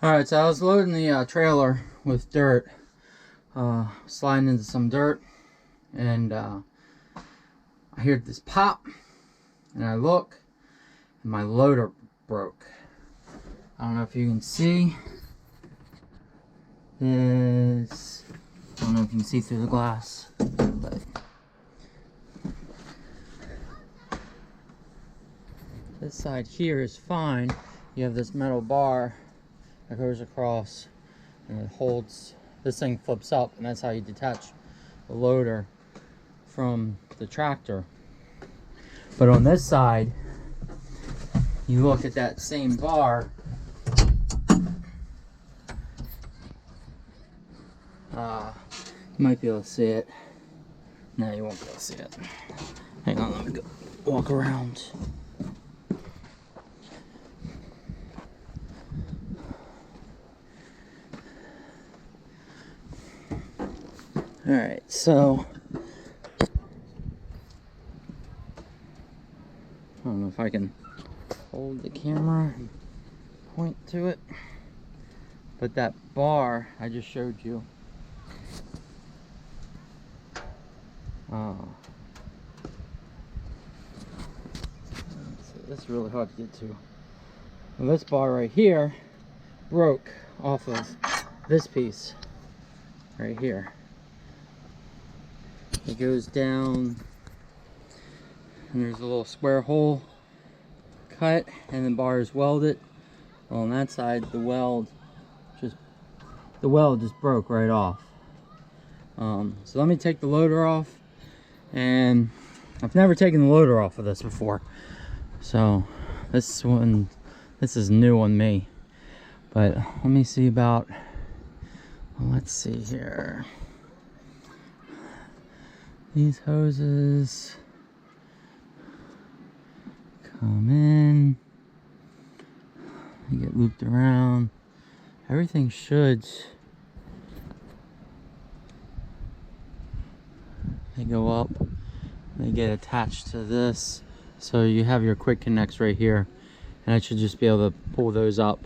Alright, so I was loading the trailer with dirt, sliding into some dirt, and I heard this pop, and I look, and my loader broke. I don't know if you can see this. I don't know if you can see through the glass, but this side here is fine. You have this metal bar that goes across and it holds, this thing flips up, and that's how you detach the loader from the tractor. But on this side, you look at that same bar, you might be able to see it. No, you won't be able to see it. Hang on, let me go walk around. Alright, so I don't know if I can hold the camera and point to it, but that bar I just showed you, that's really hard to get to. Well, this bar right here broke off of this piece right here. It goes down, and there's a little square hole cut, and the bar is welded. Well, on that side, the weld just broke right off. So let me take the loader off, and I've never taken the loader off of this before, so this is new on me. But let me see about, well, let's see here. These hoses come in, they get looped around. Everything should, they go up, they get attached to this. So you have your quick connects right here, and I should just be able to pull those up,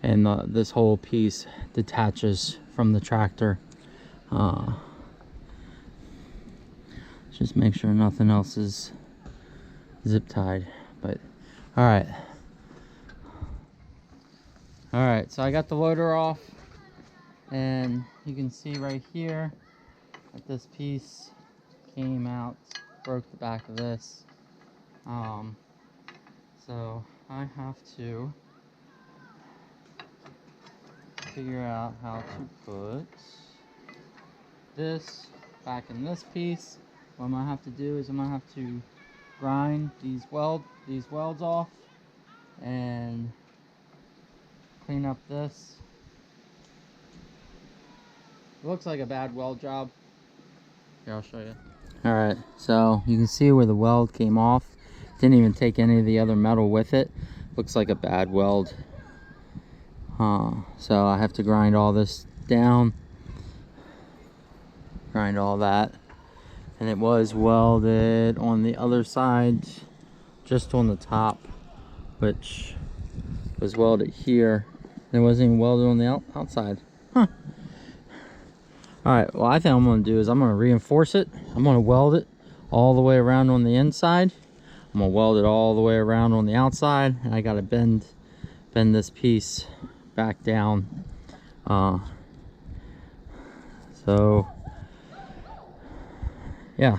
and this whole piece detaches from the tractor. Just make sure nothing else is zip tied. But all right, so I got the loader off, and you can see right here that this piece came out, broke the back of this. So I have to figure out how to put this back in this piece. What I'm gonna have to do is I'm gonna have to grind these welds off and clean up this. It looks like a bad weld job. Here, I'll show you. Alright, so you can see where the weld came off. Didn't even take any of the other metal with it. Looks like a bad weld. So I have to grind all this down. Grind all that. And it was welded on the other side, just on the top, which was welded here. It wasn't even welded on the outside. Huh. Alright, well, I think I'm going to do is I'm going to reinforce it. I'm going to weld it all the way around on the inside. I'm going to weld it all the way around on the outside. And I got to bend this piece back down. So yeah,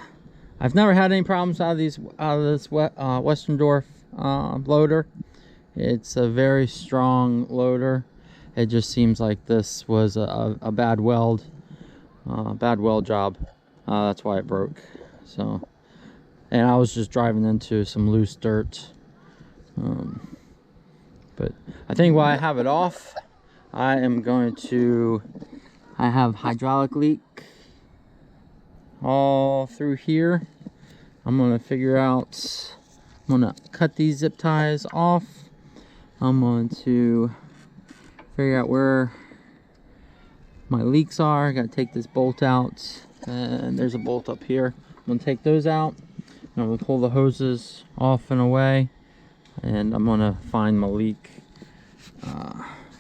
I've never had any problems out of this Westendorf loader. It's a very strong loader. It just seems like this was a bad weld job. That's why it broke. So, and I was just driving into some loose dirt. But I think while I have it off, I have hydraulic leak all through here. I'm gonna figure out, I'm gonna cut these zip ties off. I'm going to figure out where my leaks are. I gotta take this bolt out, and there's a bolt up here. I'm gonna take those out, and I'm gonna pull the hoses off and away, and I'm gonna find my leak.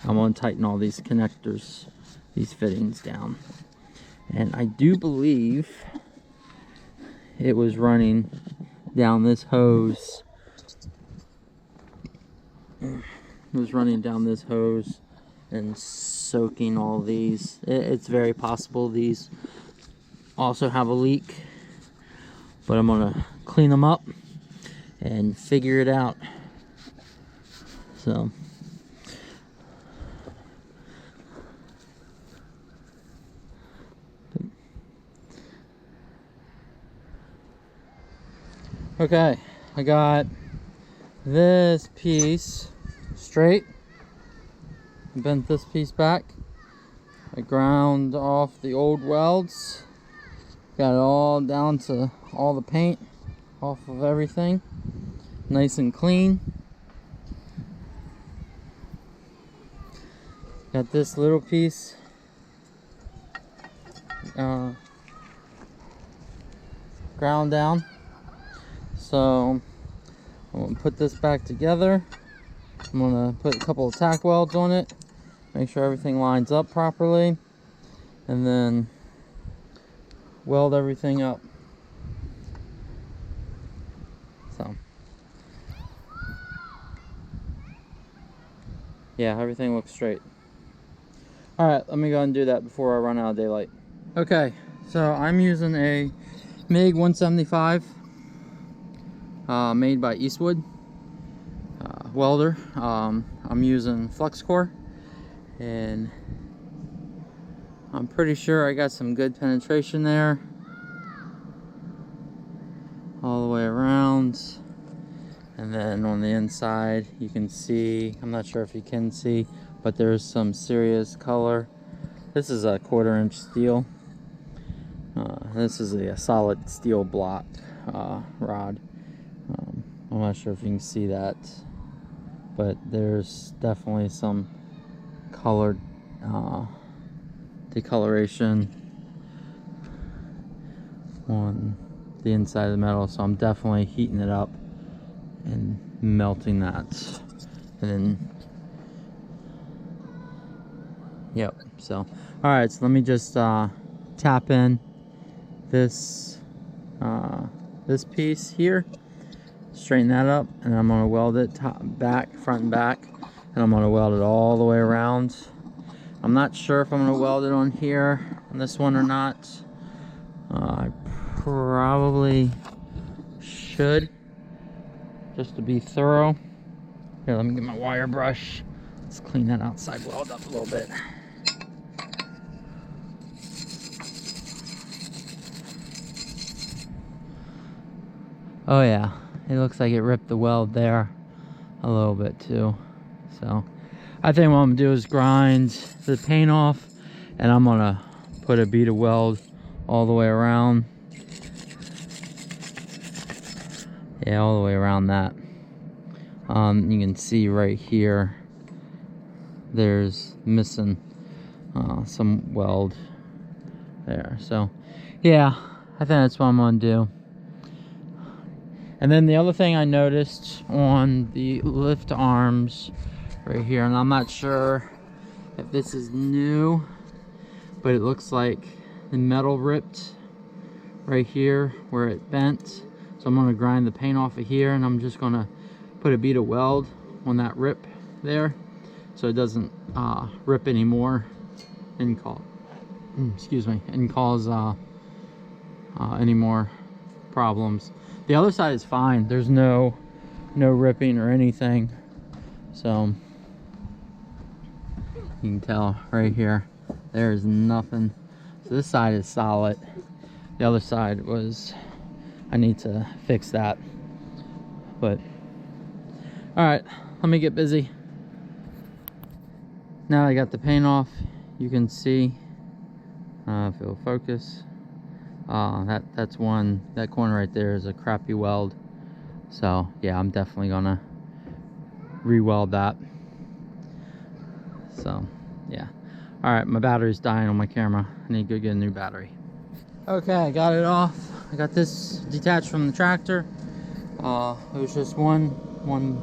I'm going to tighten all these connectors, these fittings down. And I do believe it was running down this hose. It was running down this hose and soaking all these. It's very possible these also have a leak, but I'm gonna clean them up and figure it out. So okay, I got this piece straight. Bent this piece back. I ground off the old welds. Got it all down to all the paint off of everything. Nice and clean. Got this little piece ground down. So I'm gonna put this back together. I'm gonna put a couple of tack welds on it, make sure everything lines up properly, and then weld everything up. So yeah, everything looks straight. All right, let me go and do that before I run out of daylight. Okay, so I'm using a MiG 175 made by Eastwood welder. I'm using flux core, and I'm pretty sure I got some good penetration there all the way around. And then on the inside you can see, I'm not sure if you can see, but there's some serious color. This is a 1/4 inch steel. This is a solid steel block rod. I'm not sure if you can see that, but there's definitely some colored decoloration on the inside of the metal, so I'm definitely heating it up and melting that. And then yep, so all right, so let me just tap in this this piece here, straighten that up, and I'm going to weld it front and back, and I'm going to weld it all the way around. I'm not sure if I'm going to weld it on here on this one or not. I probably should, just to be thorough. Here, let me get my wire brush. Let's clean that outside weld up a little bit. Oh yeah, it looks like it ripped the weld there a little bit too. So I think what I'm gonna do is grind the paint off, and I'm gonna put a bead of weld all the way around. Yeah, all the way around that. You can see right here, there's missing some weld there. So yeah, I think that's what I'm gonna do. And then the other thing I noticed on the lift arms right here, and I'm not sure if this is new, but it looks like the metal ripped right here where it bent. So I'm going to grind the paint off of here, and I'm just going to put a bead of weld on that rip there so it doesn't rip anymore and cause any more problems. The other side is fine. There's no ripping or anything. So you can tell right here, there's nothing. So this side is solid. The other side was, I need to fix that. But all right, let me get busy. Now I got the paint off, you can see, if it'll focus. That's one, that corner right there is a crappy weld. So yeah, I'm definitely gonna re-weld that. So yeah. All right, my battery's dying on my camera. I need to go get a new battery. Okay, I got it off. I got this detached from the tractor. It was just one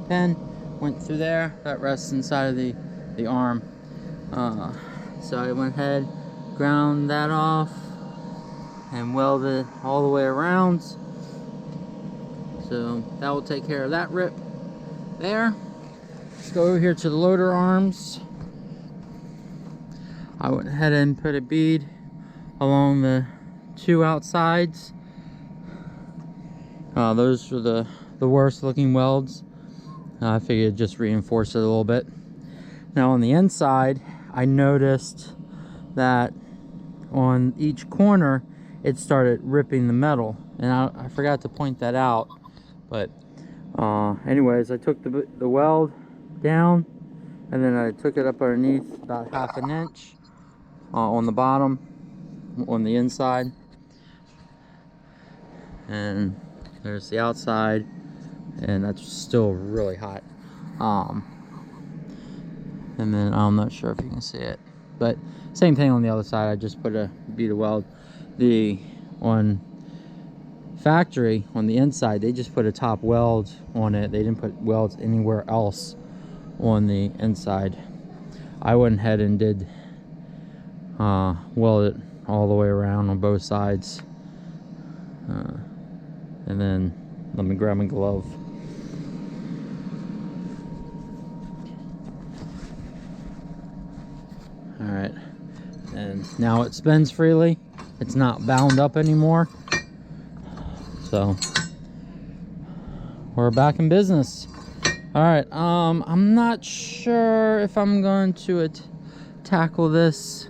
pin went through there. That rests inside of the the arm. So I went ahead, ground that off, and welded all the way around. So that will take care of that rip there. Let's go over here to the loader arms. I went ahead and put a bead along the two outsides. Those were the worst looking welds. I figured just reinforce it a little bit. Now on the inside, I noticed that on each corner it started ripping the metal, and I forgot to point that out. But anyways, I took the weld down, and then I took it up underneath about 1/2 inch on the bottom, on the inside, and there's the outside, and that's still really hot. And then I'm not sure if you can see it, but same thing on the other side. I just put a bead of weld. On factory, on the inside, they just put a top weld on it. They didn't put welds anywhere else on the inside. I went ahead and did weld it all the way around on both sides. And then let me grab my glove. Alright, and now it spins freely. It's not bound up anymore. So we're back in business. Alright, I'm not sure if I'm going to tackle this.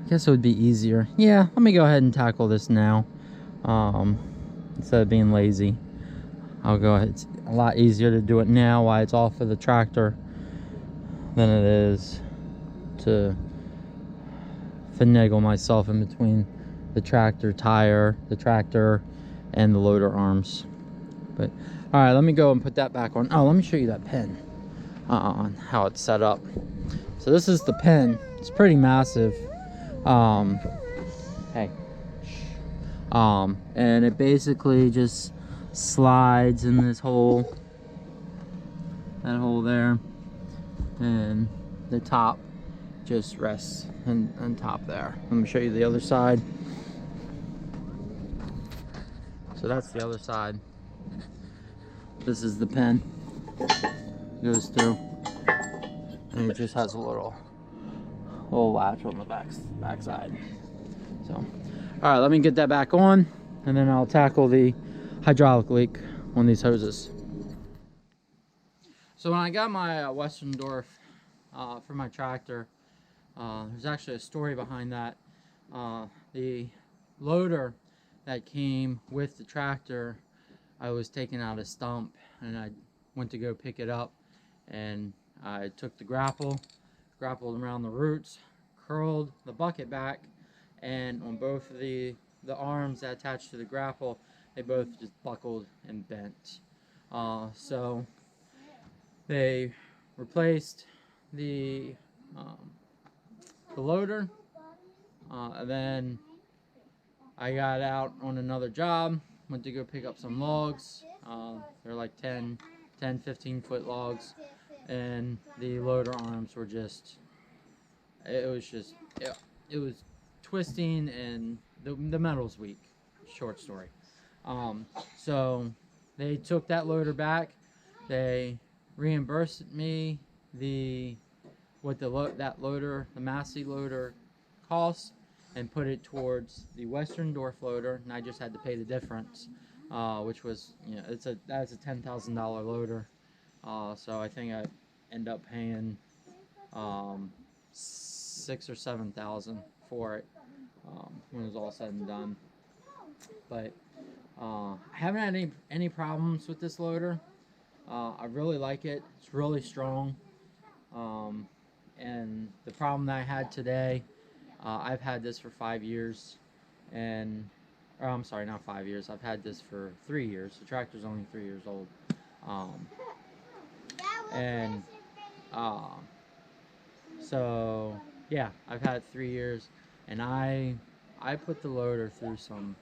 I guess it would be easier. Yeah, let me go ahead and tackle this now. Instead of being lazy, I'll go ahead. It's a lot easier to do it now while it's off of the tractor than it is to finagle myself in between the tractor tire, the tractor, and the loader arms. But all right, let me go and put that back on. Oh, let me show you that pin on how it's set up. So this is the pin. It's pretty massive. Hey. And it basically just slides in this hole, that hole there, and the top just rests on top there. Let me show you the other side. So that's the other side. This is the pin. Goes through, and it just has a little latch on the back side. So, all right, let me get that back on, and then I'll tackle the hydraulic leak on these hoses. So when I got my Westendorf for my tractor, there's actually a story behind that. The loader that came with the tractor, I was taking out a stump, and I went to go pick it up, and I took the grappled around the roots, curled the bucket back, and on both of the arms that attached to the grapple, they both just buckled and bent. So they replaced the loader, and then I got out on another job, went to go pick up some logs. They're like 15 foot logs, and the loader arms were just, it was twisting, and the metal's weak. Short story. So they took that loader back. They reimbursed me that loader, the massey loader, cost, and put it towards the Westendorf loader, and I just had to pay the difference, which was, that's a $10,000 loader. So I think I end up paying $6,000 or $7,000 for it when it was all said and done. But I haven't had any problems with this loader. I really like it. It's really strong. And the problem that I had today, I've had this for 5 years, or I'm sorry, not 5 years. I've had this for 3 years. The tractor's only 3 years old. So yeah, I've had it 3 years, and I put the loader through some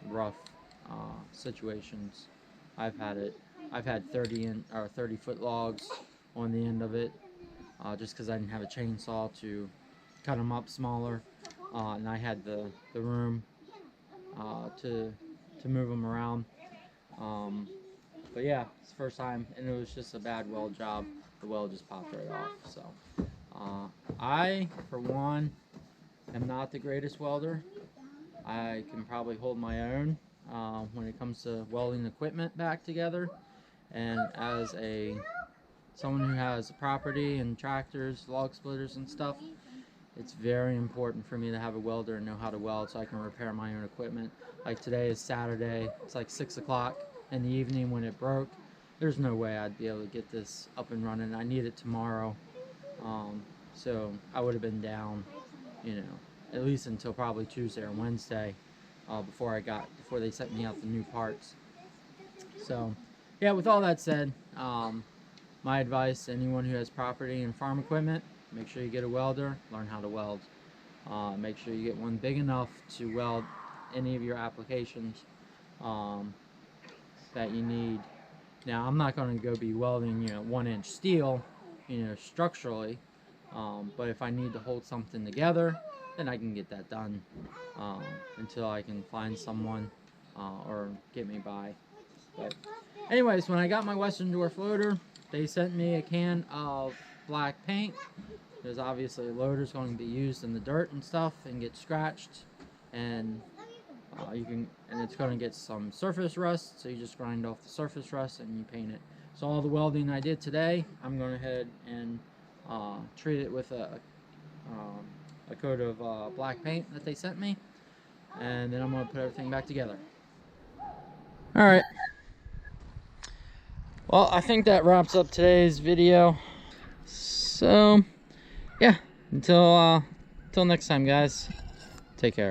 rough situations. I've had 30 foot logs on the end of it. just because I didn't have a chainsaw to cut them up smaller, and I had the room to move them around. But yeah, it's the first time, and it was just a bad weld job. The weld just popped right off. So I, for one, am not the greatest welder. I can probably hold my own when it comes to welding equipment back together. And as someone who has property and tractors, log splitters and stuff, it's very important for me to have a welder and know how to weld so I can repair my own equipment. Like today is Saturday, it's like 6 o'clock in the evening when it broke. There's no way I'd be able to get this up and running. I need it tomorrow. So I would have been down, you know, at least until probably Tuesday or Wednesday before they sent me out the new parts. So yeah, with all that said, my advice to anyone who has property and farm equipment, make sure you get a welder, learn how to weld. Make sure you get one big enough to weld any of your applications that you need. Now, I'm not going to go be welding, you know, 1-inch steel, you know, structurally, but if I need to hold something together, then I can get that done until I can find someone or get me by. But anyways, when I got my Westendorf loader, they sent me a can of black paint, because obviously a loader is going to be used in the dirt and stuff and get scratched, and it's going to get some surface rust, so you just grind off the surface rust and you paint it. So all the welding I did today, I'm going ahead and treat it with a coat of black paint that they sent me, and then I'm going to put everything back together. Alright, well, I think that wraps up today's video. So yeah, until next time, guys, take care.